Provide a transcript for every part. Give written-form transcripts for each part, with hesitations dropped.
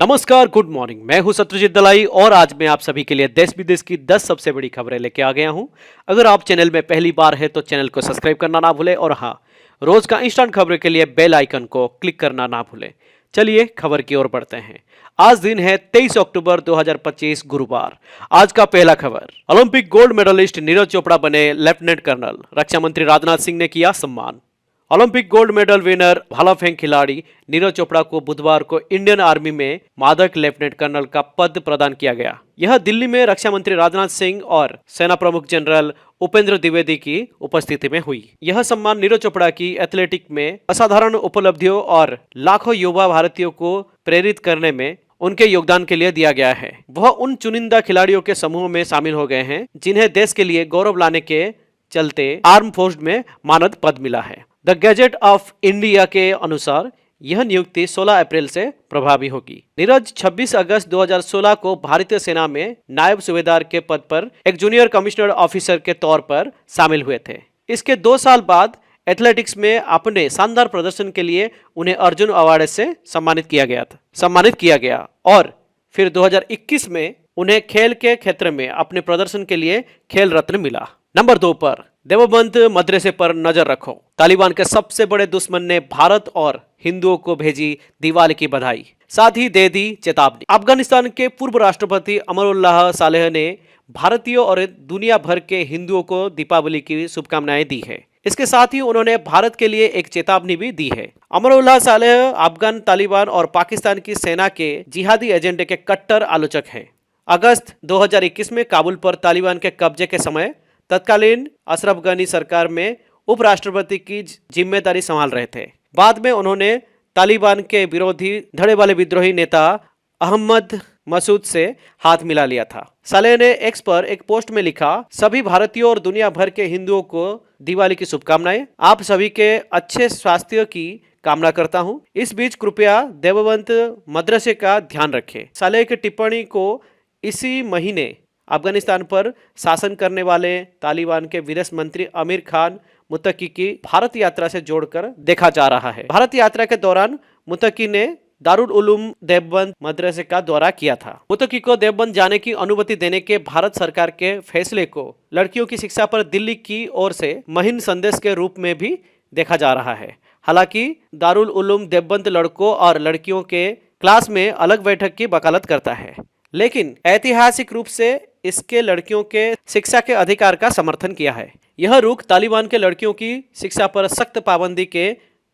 नमस्कार, good morning. मैं हूं सत्यजीत दलाई और आज मैं आप सभी के लिए देश विदेश की 10 सबसे बड़ी खबरें लेके आ गया हूं। अगर आप चैनल में पहली बार है तो चैनल को सब्सक्राइब करना ना भूलें और हाँ, रोज का इंस्टेंट खबरों के लिए बेल आइकन को क्लिक करना ना भूलें। चलिए खबर की ओर बढ़ते हैं। आज दिन है 23 अक्टूबर 2025 गुरुवार। आज का पहला खबर, Olympic gold medalist Neeraj Chopra बने लेफ्टिनेंट कर्नल। रक्षा मंत्री राजनाथ सिंह ने किया सम्मान। ओलंपिक गोल्ड मेडल विनर भाला फेंक खिलाड़ी नीरज चोपड़ा को बुधवार को इंडियन आर्मी में मादक लेफ्टिनेंट कर्नल का पद प्रदान किया गया। यह दिल्ली में रक्षा मंत्री राजनाथ सिंह और सेना प्रमुख जनरल उपेंद्र द्विवेदी की उपस्थिति में हुई। यह सम्मान नीरज चोपड़ा की एथलेटिक में असाधारण उपलब्धियों और लाखों युवा भारतीयों को प्रेरित करने में उनके योगदान के लिए दिया गया है। वह उन चुनिंदा खिलाड़ियों के समूह में शामिल हो गए हैं जिन्हें देश के लिए गौरव लाने के चलते आर्म फोर्स में मानद पद मिला है। द गैजेट ऑफ इंडिया के अनुसार यह नियुक्ति 16 अप्रैल से प्रभावी होगी। नीरज 26 अगस्त 2016 को भारतीय सेना में नायब सूबेदार के पद पर एक जूनियर कमिश्नर ऑफिसर के तौर पर शामिल हुए थे। इसके 2 साल बाद एथलेटिक्स में अपने शानदार प्रदर्शन के लिए उन्हें अर्जुन अवार्ड से सम्मानित किया गया और फिर 2021 में उन्हें खेल के क्षेत्र में अपने प्रदर्शन के लिए खेल रत्न मिला। नंबर 2 पर देवबंद मदरसे पर नजर रखो। तालिबान के सबसे बड़े दुश्मन ने भारत और हिंदुओं को भेजी दिवाली की बधाई, साथ ही दे दी चेतावनी। अफगानिस्तान के पूर्व राष्ट्रपति अमरुल्लाह सालेह ने भारतीयों और दुनिया भर के हिंदुओं को दीपावली की शुभकामनाएं दी है। इसके साथ ही उन्होंने भारत के लिए एक चेतावनी भी दी है। अमरुल्लाह सालेह अफगान तालिबान और पाकिस्तान की सेना के जिहादी एजेंडे के कट्टर आलोचक हैं। अगस्त 2021 में काबुल पर तालिबान के कब्जे के समय तत्कालीन अशरफ गनी सरकार में उपराष्ट्रपति की जिम्मेदारी संभाल रहे थे। बाद में उन्होंने तालिबान के विरोधी धड़े वाले विद्रोही नेता अहमद मसूद से हाथ मिला लिया था। सालेह ने एक्स पर एक पोस्ट में लिखा, सभी भारतीयों और दुनिया भर के हिंदुओं को दिवाली की शुभकामनाएं। आप सभी के अच्छे स्वास्थ्य की कामना करता हूं। इस बीच कृपया देवबंद मदरसे का ध्यान रखें। सालेह की टिप्पणी को इसी महीने अफगानिस्तान पर शासन करने वाले तालिबान के विदेश मंत्री आमिर खान मुत्तकी की भारत यात्रा से जोड़कर देखा जा रहा है। भारत यात्रा के दौरान मुत्तकी ने दारुल उलूम देवबंद मदरसे का दौरा किया था। मुत्तकी को देवबंद जाने की अनुमति देने के भारत सरकार के फैसले को लड़कियों की शिक्षा पर दिल्ली की ओर से महीन संदेश के रूप में भी देखा जा रहा है। हालांकि दारुल उलूम देवबंद लड़कों और लड़कियों के क्लास में अलग बैठक की वकालत करता है, लेकिन ऐतिहासिक रूप से इसके लड़कियों के शिक्षा के अधिकार का समर्थन किया है। यह रुख तालिबान के लड़कियों की शिक्षा पर सख्त पाबंदी के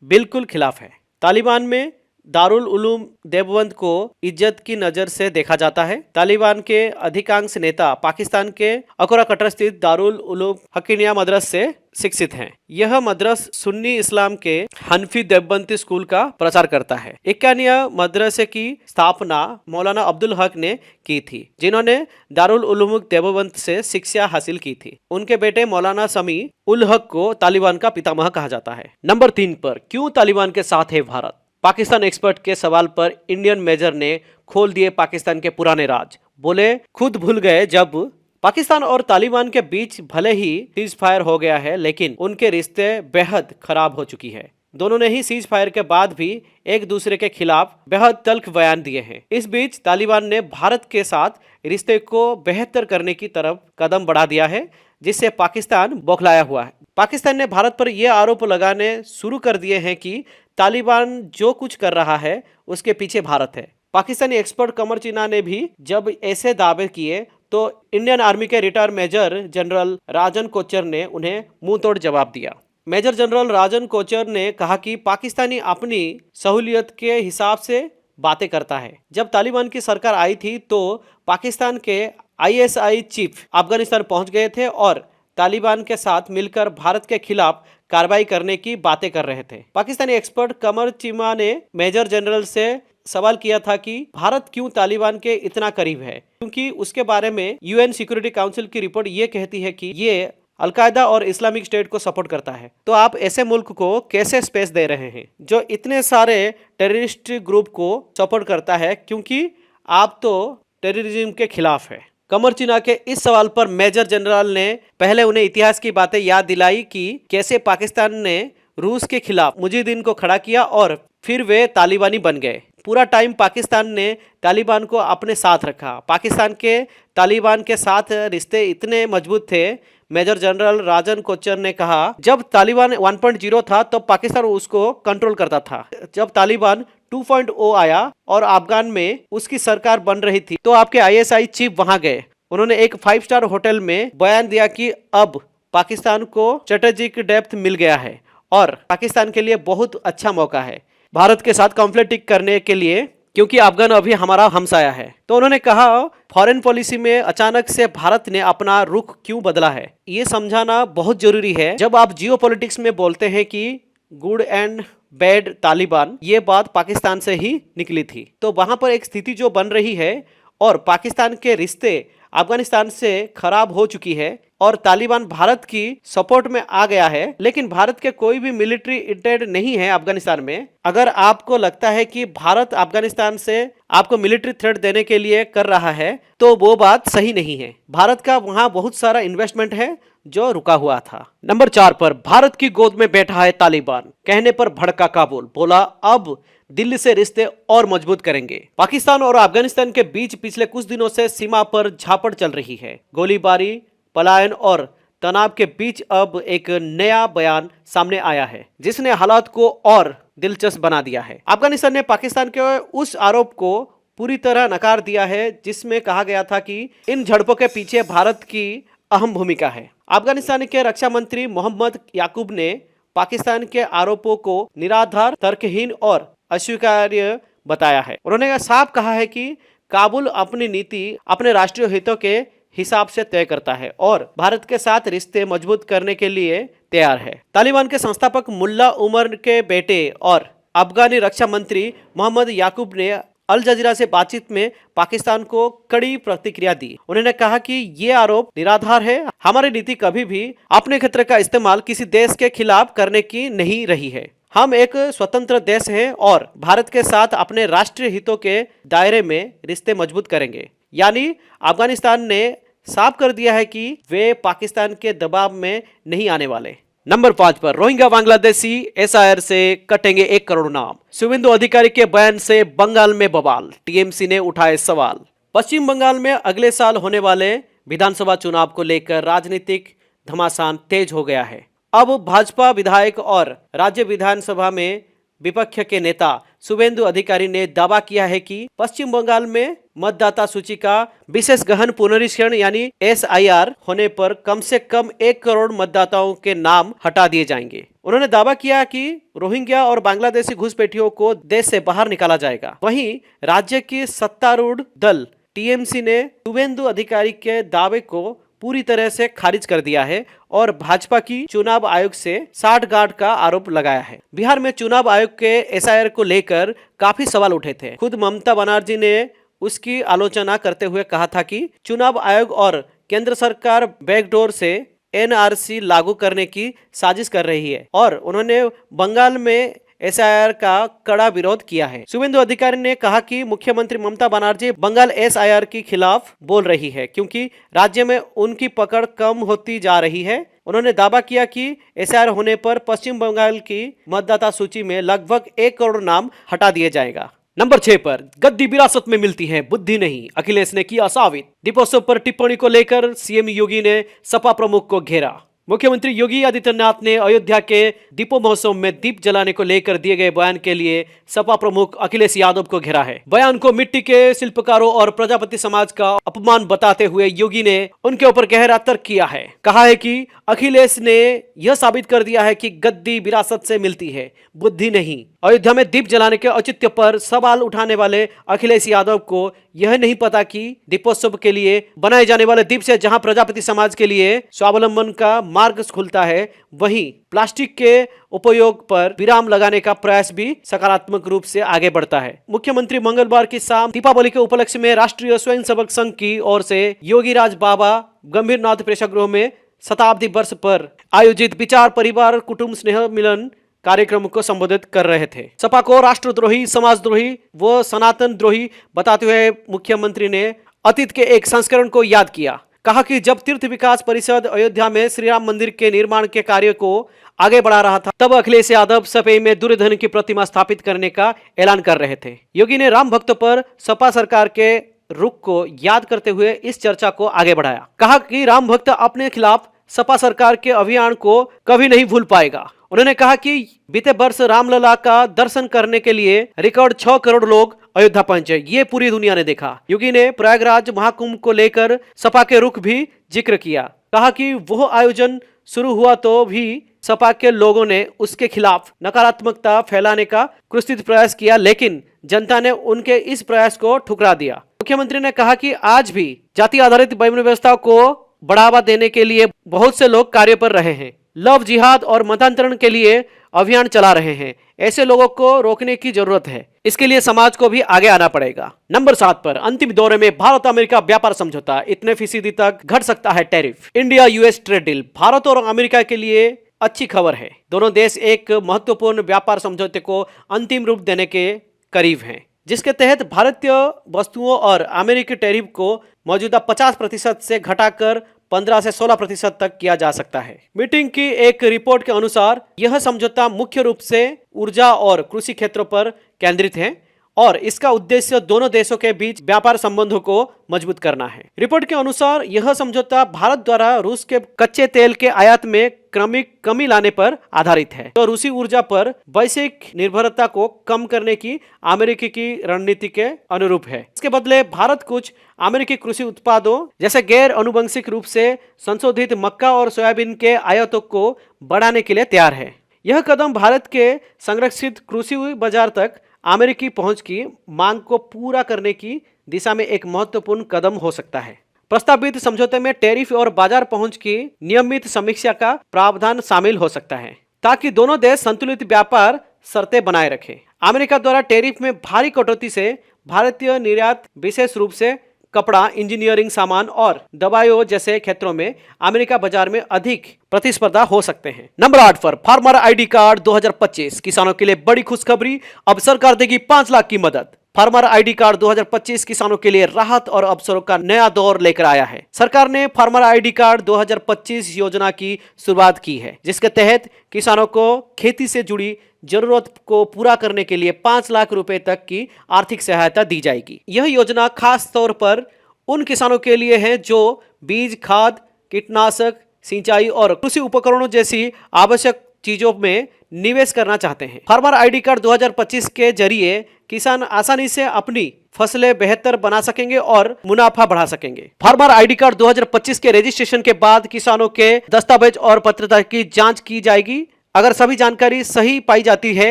बिल्कुल खिलाफ है। तालिबान में दारुल उलूम देवबंद को इज्जत की नजर से देखा जाता है। तालिबान के अधिकांश नेता पाकिस्तान के अकोरा कटर स्थित दारुल उलूम हकीनिया मदरस से शिक्षित हैं। यह मदरस सुन्नी इस्लाम के हनफी देवबंदी स्कूल का प्रचार करता है। हकीनिया मदरसे की स्थापना मौलाना अब्दुल हक ने की थी, जिन्होंने दारुल उलूम देवबंद से शिक्षा हासिल की थी। उनके बेटे मौलाना समी उल हक को तालिबान का पितामह कहा जाता है। नंबर 3 पर क्यों तालिबान के साथ है भारत। पाकिस्तान एक्सपर्ट के सवाल पर इंडियन मेजर ने खोल दिए पाकिस्तान के पुराने राज। बोले, खुद भूल गए जब पाकिस्तान और तालिबान के बीच भले ही सीज फायर हो गया है, लेकिन उनके रिश्ते बेहद खराब हो चुकी है। दोनों ने ही सीज फायर के बाद भी एक दूसरे के खिलाफ बेहद तल्ख बयान दिए हैं। इस बीच तालिबान ने भारत के साथ रिश्ते को बेहतर करने की तरफ कदम बढ़ा दिया है, जिससे पाकिस्तान बौखलाया हुआ है। पाकिस्तान ने भारत पर यह आरोप लगाने शुरू कर दिए हैं कि तालिबान जो कुछ कर रहा है उसके पीछे भारत है। पाकिस्तानी एक्सपर्ट कमर चीना ने भी जब ऐसे दावे किए तो इंडियन आर्मी के रिटायर मेजर जनरल राजन कोचर ने उन्हें मुंह तोड़ जवाब दिया। मेजर जनरल राजन कोचर ने कहा कि पाकिस्तानी अपनी सहूलियत के हिसाब से बातें करता है। जब तालिबान की सरकार आई थी तो पाकिस्तान के ISI चीफ अफगानिस्तान पहुंच गए थे और तालिबान के साथ मिलकर भारत के खिलाफ कार्रवाई करने की बातें कर रहे थे। पाकिस्तानी एक्सपर्ट कमर चीमा ने मेजर जनरल से सवाल किया था कि भारत क्यों तालिबान के इतना करीब है, क्योंकि उसके बारे में UN सिक्योरिटी काउंसिल की रिपोर्ट ये कहती है कि ये अलकायदा और इस्लामिक स्टेट को सपोर्ट करता है। तो आप ऐसे मुल्क को कैसे स्पेस दे रहे हैं जो इतने सारे टेररिस्ट ग्रुप को सपोर्ट करता है, क्योंकि आप तो टेररिज्म के खिलाफ है। कमर चीना के इस सवाल पर मेजर जनरल ने पहले उन्हें इतिहास की बातें याद दिलाई कि कैसे पाकिस्तान ने रूस के खिलाफ मुजाहिदीन को खड़ा किया और फिर वे तालिबानी बन गए। पूरा टाइम पाकिस्तान ने तालिबान को अपने साथ रखा। पाकिस्तान के तालिबान के साथ रिश्ते इतने मजबूत थे, मेजर जनरल राजन कोचर ने कहा, जब तालिबान 1.0 था तब पाकिस्तान उसको कंट्रोल करता था। जब तालिबान 2.0 आया और अफगान में उसकी सरकार बन रही थी तो आपके आईएसआई चीफ वहां गए। उन्होंने एक 5 स्टार होटल में बयान दिया कि अब पाकिस्तान को स्ट्रेटेजिक डेप्थ मिल गया है और पाकिस्तान के लिए बहुत अच्छा मौका है भारत के साथ कॉन्फ्लिक्ट करने के लिए, क्योंकि अफगान अभी हमारा हमसाया है। तो उन्होंने कहा, फॉरेन पॉलिसी में अचानक से भारत ने अपना रुख क्यों बदला है, ये समझाना बहुत जरूरी है। जब आप जियो पॉलिटिक्स में बोलते हैं कि गुड एंड बैड तालिबान, ये बात पाकिस्तान से ही निकली थी। तो वहां पर एक स्थिति जो बन रही है और पाकिस्तान के रिश्ते अफगानिस्तान से खराब हो चुकी है और तालिबान भारत की सपोर्ट में आ गया है, लेकिन भारत के कोई भी मिलिट्री इंटेड नहीं है अफगानिस्तान में। अगर आपको लगता है कि भारत अफगानिस्तान से आपको मिलिट्री थ्रेट देने के लिए कर रहा है तो वो बात सही नहीं है। भारत का वहां बहुत सारा इन्वेस्टमेंट है जो रुका हुआ था। नंबर 4 पर भारत की गोद में बैठा है तालिबान, कहने पर भड़का काबुल, बोला अब दिल्ली से रिश्ते और मजबूत करेंगे। पाकिस्तान और अफगानिस्तान के बीच पिछले कुछ दिनों से सीमा पर झापड़ चल रही है। गोलीबारी, पलायन और तनाव के बीच अब एक नया बयान सामने आया है जिसने हालात को और दिलचस्प बना दिया है। अफगानिस्तान ने पाकिस्तान के उस आरोप को पूरी तरह नकार दिया है जिसमें कहा गया था कि इन झड़पों के पीछे भारत की अहम भूमिका है। अफगानिस्तान के रक्षा मंत्री मोहम्मद याकूब ने पाकिस्तान के आरोपों को निराधार, तर्कहीन और अस्वीकार्य बताया है। उन्होंने साफ कहा है कि काबुल अपनी नीति अपने राष्ट्रीय हितों के हिसाब से तय करता है और भारत के साथ रिश्ते मजबूत करने के लिए तैयार है। तालिबान के संस्थापक मुल्ला उमर के बेटे और अफगानी रक्षा मंत्री मोहम्मद याकूब ने अल जजीरा से बातचीत में पाकिस्तान को कड़ी प्रतिक्रिया दी। उन्होंने कहा कि ये आरोप निराधार है। हमारी नीति कभी भी अपने खतरे का इस्तेमाल किसी देश के खिलाफ करने की नहीं रही है। हम एक स्वतंत्र देश हैं और भारत के साथ अपने राष्ट्रीय हितों के दायरे में रिश्ते मजबूत करेंगे। यानी अफगानिस्तान ने साफ कर दिया है कि वे पाकिस्तान के दबाव में नहीं आने वाले। नंबर 5 पर रोहिंग्या बांग्लादेशी एसआईआर से कटेंगे 1 करोड़ नाम, शुभेंदु अधिकारी के बयान से बंगाल में बवाल, टीएमसी ने उठाए सवाल। पश्चिम बंगाल में अगले साल होने वाले विधानसभा चुनाव को लेकर राजनीतिक घमासान तेज हो गया है। अब भाजपा विधायक और राज्य विधानसभा में विपक्ष के नेता शुभेंदु अधिकारी ने दावा किया है कि पश्चिम बंगाल में मतदाता सूची का विशेष गहन पुनरीक्षण यानी एसआईआर होने पर कम से कम 1 करोड़ मतदाताओं के नाम हटा दिए जाएंगे। उन्होंने दावा किया कि रोहिंग्या और बांग्लादेशी घुसपैठियों को देश से बाहर निकाला जाएगा। वहीं राज्य की सत्तारूढ़ दल टीएमसी ने शुभेंदु अधिकारी के दावे को पूरी तरह से खारिज कर दिया है और भाजपा की चुनाव आयोग से साठगांठ का आरोप लगाया है। बिहार में चुनाव आयोग के एसआईआर को लेकर काफी सवाल उठे थे। खुद ममता बनर्जी ने उसकी आलोचना करते हुए कहा था कि चुनाव आयोग और केंद्र सरकार बैकडोर से एनआरसी लागू करने की साजिश कर रही है और उन्होंने बंगाल में एसआईआर का कड़ा विरोध किया है। शुभेंदु अधिकारी ने कहा कि मुख्यमंत्री ममता बनर्जी बंगाल एसआईआर के खिलाफ बोल रही है क्योंकि राज्य में उनकी पकड़ कम होती जा रही है। उन्होंने दावा किया कि एसआईआर होने पर पश्चिम बंगाल की मतदाता सूची में लगभग 1 करोड़ नाम हटा दिया जाएगा। नंबर 6 पर गद्दी विरासत में मिलती है, बुद्धि नहीं, अखिलेश ने किया साबित। दीपोत्सव पर टिप्पणी को लेकर सीएम योगी ने सपा प्रमुख को घेरा। मुख्यमंत्री योगी आदित्यनाथ ने अयोध्या के दीपो महोत्सव में दीप जलाने को लेकर दिए गए बयान के लिए सपा प्रमुख अखिलेश यादव को घेरा है। बयान को मिट्टी के शिल्पकारों और प्रजापति समाज का अपमान बताते हुए योगी ने उनके ऊपर गहरा तर्क किया है। कहा है कि अखिलेश ने यह साबित कर दिया है कि गद्दी विरासत से मिलती है, बुद्धि नहीं। अयोध्या में दीप जलाने के औचित्य पर सवाल उठाने वाले अखिलेश यादव को यह नहीं पता कि दीपोत्सव के लिए बनाए जाने वाले दीप से जहां प्रजापति समाज के लिए स्वावलंबन का मार्ग खुलता है, वहीं प्लास्टिक के उपयोग पर विराम लगाने का प्रयास भी सकारात्मक रूप से आगे बढ़ता है। मुख्यमंत्री मंगलवार की शाम दीपावली के उपलक्ष्य में राष्ट्रीय स्वयंसेवक संघ की ओर से योगीराज बाबा गंभीरनाथ प्रेक्षागृह में शताब्दी वर्ष पर आयोजित विचार परिवार कुटुंब स्नेह मिलन कार्यक्रम को संबोधित कर रहे थे। सपा को राष्ट्रद्रोही, समाजद्रोही व सनातन द्रोही बताते हुए मुख्यमंत्री ने अतीत के एक संस्करण को याद किया। कहा कि जब तीर्थ विकास परिषद अयोध्या में श्री राम मंदिर के निर्माण के कार्य को आगे बढ़ा रहा था, तब अखिलेश यादव सपई में दुर्योधन की प्रतिमा स्थापित करने का ऐलान कर रहे थे। योगी ने राम भक्तों पर सपा सरकार के रुख को याद करते हुए इस चर्चा को आगे बढ़ाया। कहा कि राम भक्त अपने खिलाफ सपा सरकार के अभियान को कभी नहीं भूल पाएगा। उन्होंने कहा कि बीते वर्ष रामलला का दर्शन करने के लिए रिकॉर्ड 6 करोड़ लोग अयोध्या पहुंचे, ये पूरी दुनिया ने देखा। योगी ने प्रयागराज महाकुंभ को लेकर सपा के रुख भी जिक्र किया। कहा कि वो आयोजन शुरू हुआ तो भी सपा के लोगों ने उसके खिलाफ नकारात्मकता फैलाने का कुत्सित प्रयास किया, लेकिन जनता ने उनके इस प्रयास को ठुकरा दिया। मुख्यमंत्री ने कहा कि आज भी जाति आधारित वैमन व्यवस्था को बढ़ावा देने के लिए बहुत से लोग कार्य पर रहे हैं, लव जिहाद और मतांतरण के लिए अभियान चला रहे हैं। ऐसे लोगों को रोकने की जरूरत है, इसके लिए समाज को भी आगे आना पड़ेगा। नंबर 7 पर अंतिम दौरे में भारत अमेरिका व्यापार समझौता, इतने फीसदी तक घट सकता है tariff. India US trade deal Bharat और अमेरिका के लिए अच्छी खबर है। दोनों देश एक महत्वपूर्ण व्यापार समझौते को अंतिम रूप देने के करीब हैं, जिसके तहत भारतीय वस्तुओं और अमेरिकी टैरिफ को मौजूदा 50% से घटाकर 15 से 16% तक किया जा सकता है। मीटिंग की एक रिपोर्ट के अनुसार यह समझौता मुख्य रूप से ऊर्जा और कृषि क्षेत्रों पर केंद्रित है और इसका उद्देश्य दोनों देशों के बीच व्यापार संबंधों को मजबूत करना है। रिपोर्ट के अनुसार यह समझौता भारत द्वारा रूस के कच्चे तेल के आयात में क्रमिक कमी लाने पर आधारित है, तो रूसी ऊर्जा पर वैश्विक निर्भरता को कम करने की अमेरिकी की रणनीति के अनुरूप है। इसके बदले भारत कुछ अमेरिकी कृषि उत्पादों जैसे गैर अनुवंशिक रूप से संशोधित मक्का और सोयाबीन के आयातों को बढ़ाने के लिए तैयार है। यह कदम भारत के संरक्षित कृषि बाजार तक अमेरिकी पहुंच की मांग को पूरा करने की दिशा में एक महत्वपूर्ण कदम हो सकता है। प्रस्तावित समझौते में टैरिफ और बाजार पहुंच की नियमित समीक्षा का प्रावधान शामिल हो सकता है, ताकि दोनों देश संतुलित व्यापार शर्तें बनाए रखें। अमेरिका द्वारा टैरिफ में भारी कटौती से भारतीय निर्यात, विशेष रूप से कपड़ा, इंजीनियरिंग सामान और दवाइयों जैसे क्षेत्रों में अमेरिका बाजार में अधिक प्रतिस्पर्धा हो सकते हैं। नंबर 8 पर फार्मर आईडी कार्ड 2025 किसानों के लिए बड़ी खुशखबरी, अब सरकार देगी 5 लाख की मदद। फार्मर आईडी कार्ड 2025 किसानों के लिए राहत और अवसरों का नया दौर लेकर आया है। सरकार ने फार्मर आईडी कार्ड 2025 योजना की शुरुआत की है, जिसके तहत किसानों को खेती से जुड़ी जरूरत को पूरा करने के लिए 5 लाख रुपए तक की आर्थिक सहायता दी जाएगी। यह योजना खास तौर पर उन किसानों के लिए है जो बीज, खाद, कीटनाशक, सिंचाई और कृषि उपकरणों जैसी आवश्यक चीजों में निवेश करना चाहते हैं। फार्मर आईडी कार्ड 2025 के जरिए किसान आसानी से अपनी फसलें बेहतर बना सकेंगे और मुनाफा बढ़ा सकेंगे। फार्मर आईडी कार्ड 2025 के रजिस्ट्रेशन के बाद किसानों के दस्तावेज और पात्रता की जांच की जाएगी। अगर सभी जानकारी सही पाई जाती है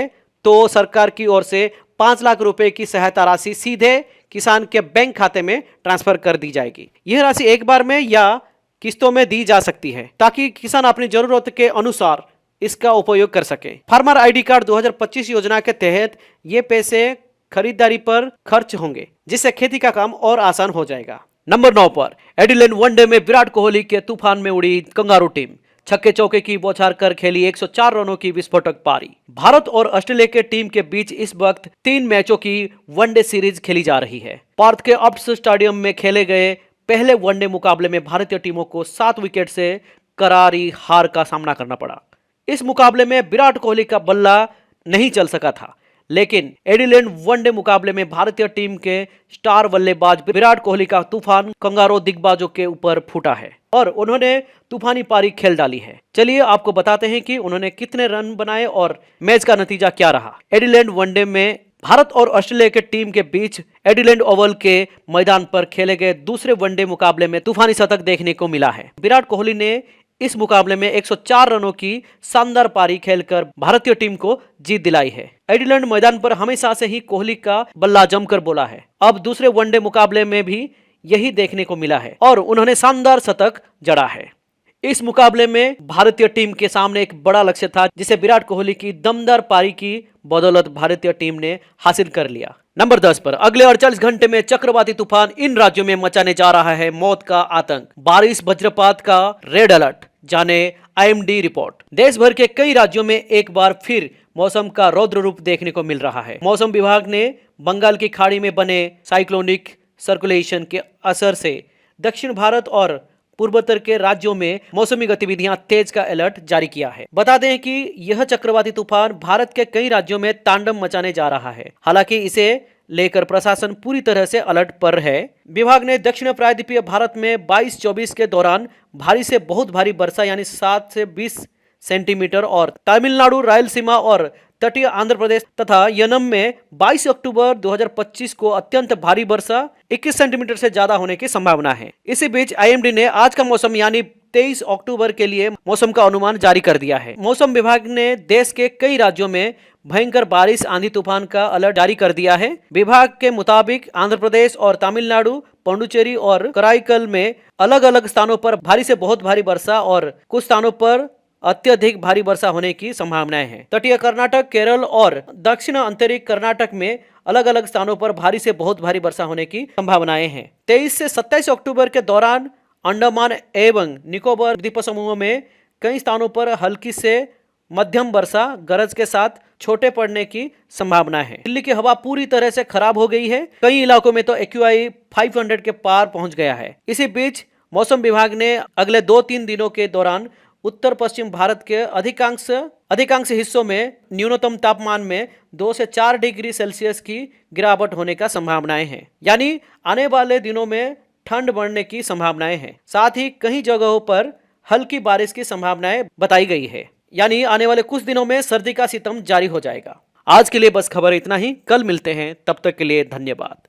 तो सरकार की ओर से 5 लाख रुपए की सहायता राशि सीधे किसान के बैंक खाते में ट्रांसफर कर दी जाएगी। यह राशि एक बार में या किस्तों में दी जा सकती है, ताकि किसान अपनी जरूरत के अनुसार इसका उपयोग कर सके। फार्मर आईडी कार्ड 2025 योजना के तहत ये पैसे खरीदारी पर खर्च होंगे, जिससे खेती का काम और आसान हो जाएगा। नंबर 9 पर एडिलेड वनडे में विराट कोहली के तूफान में उड़ी कंगारू टीम, छक्के चौके की बौछार कर खेली 104 रनों की विस्फोटक पारी। भारत और ऑस्ट्रेलिया के टीम के बीच इस वक्त 3 मैचों की वनडे सीरीज खेली जा रही है। पार्थ के अब्स स्टेडियम में खेले गए पहले वनडे मुकाबले में भारतीय टीमों को 7 विकेट से करारी हार का सामना करना पड़ा। इस मुकाबले में विराट कोहली का बल्ला नहीं चल सका था, लेकिन एडिलेड वनडे मुकाबले में भारतीय टीम के स्टार बल्लेबाज विराट कोहली का तूफान कंगारू दिग्गजों के ऊपर फूटा है और उन्होंने तूफानी पारी खेल डाली है। चलिए आपको बताते हैं कि उन्होंने कितने रन बनाए और मैच का नतीजा क्या रहा। एडिलेड वनडे में भारत और ऑस्ट्रेलिया के टीम के बीच एडिलेड ओवल के मैदान पर खेले गए दूसरे वनडे मुकाबले में तूफानी शतक देखने को मिला है। विराट कोहली ने इस मुकाबले में 104 रनों की शानदार पारी खेलकर भारतीय टीम को जीत दिलाई है। एडिलेड मैदान पर हमेशा से ही कोहली का बल्ला जमकर बोला है। अब दूसरे वनडे मुकाबले में भी यही देखने को मिला है और उन्होंने शानदार शतक जड़ा है। इस मुकाबले में भारतीय टीम के सामने एक बड़ा लक्ष्य था, जिसे विराट कोहली की दमदार पारी की बदौलत भारतीय टीम ने हासिल कर लिया। नंबर 10 पर अगले 48 घंटे में चक्रवाती तूफान इन राज्यों में मचाने जा रहा है मौत का आतंक, बारिश, वज्रपात का रेड अलर्ट। जाने आईएमडी रिपोर्ट। देश भर के कई राज्यों में एक बार फिर मौसम का रौद्र रूप देखने को मिल रहा है। मौसम विभाग ने बंगाल की खाड़ी में बने साइक्लोनिक सर्कुलेशन के असर से दक्षिण भारत और पूर्वोत्तर के राज्यों में मौसमी गतिविधियां तेज का अलर्ट जारी किया है। बता दें कि यह चक्रवाती तूफान भारत के कई राज्यों में तांडव मचाने जा रहा है। हालांकि इसे लेकर प्रशासन पूरी तरह से अलर्ट पर है। विभाग ने दक्षिण प्रायद्वीपीय भारत में 22-24 के दौरान भारी से बहुत भारी वर्षा यानी 7 से 20 सेंटीमीटर और तमिलनाडु, रायलसीमा और तटीय आंध्र प्रदेश तथा यनम में 22 अक्टूबर 2025 को अत्यंत भारी वर्षा 21 सेंटीमीटर से ज्यादा होने की संभावना है। इसी बीच आईएमडी ने आज का मौसम यानी 23 अक्टूबर के लिए मौसम का अनुमान जारी कर दिया है। मौसम विभाग ने देश के कई राज्यों में भयंकर बारिश, आंधी तूफान का अलर्ट जारी कर दिया है। विभाग के मुताबिक आंध्र प्रदेश और तमिलनाडु, पुडुचेरी और कराईकल में अलग अलग स्थानों पर भारी से बहुत भारी वर्षा और कुछ स्थानों पर अत्यधिक भारी वर्षा होने की संभावनाएं हैं। तटीय कर्नाटक, केरल और दक्षिण आंतरिक कर्नाटक में अलग अलग स्थानों पर भारी से बहुत भारी वर्षा होने की संभावनाएं हैं। 23 से 27 अक्टूबर के दौरान अंडमान एवं निकोबार द्वीप समूह में कई स्थानों पर हल्की से मध्यम वर्षा गरज के साथ छोटे पड़ने की संभावना है। दिल्ली की हवा पूरी तरह से खराब हो गई है। कई इलाकों में तो एक्यूआई 500 के पार पहुंच गया है। इसी बीच मौसम विभाग ने अगले 2-3 दिनों के दौरान उत्तर पश्चिम भारत के अधिकांश हिस्सों में न्यूनतम तापमान में 2 से 4 डिग्री सेल्सियस की गिरावट होने का संभावनाएं हैं। यानी आने वाले दिनों में ठंड बढ़ने की संभावनाएं हैं। साथ ही कई जगहों पर हल्की बारिश की संभावनाएं बताई गई है। यानी आने वाले कुछ दिनों में सर्दी का सितम जारी हो जाएगा। आज के लिए बस खबर इतना ही। कल मिलते हैं, तब तक के लिए धन्यवाद।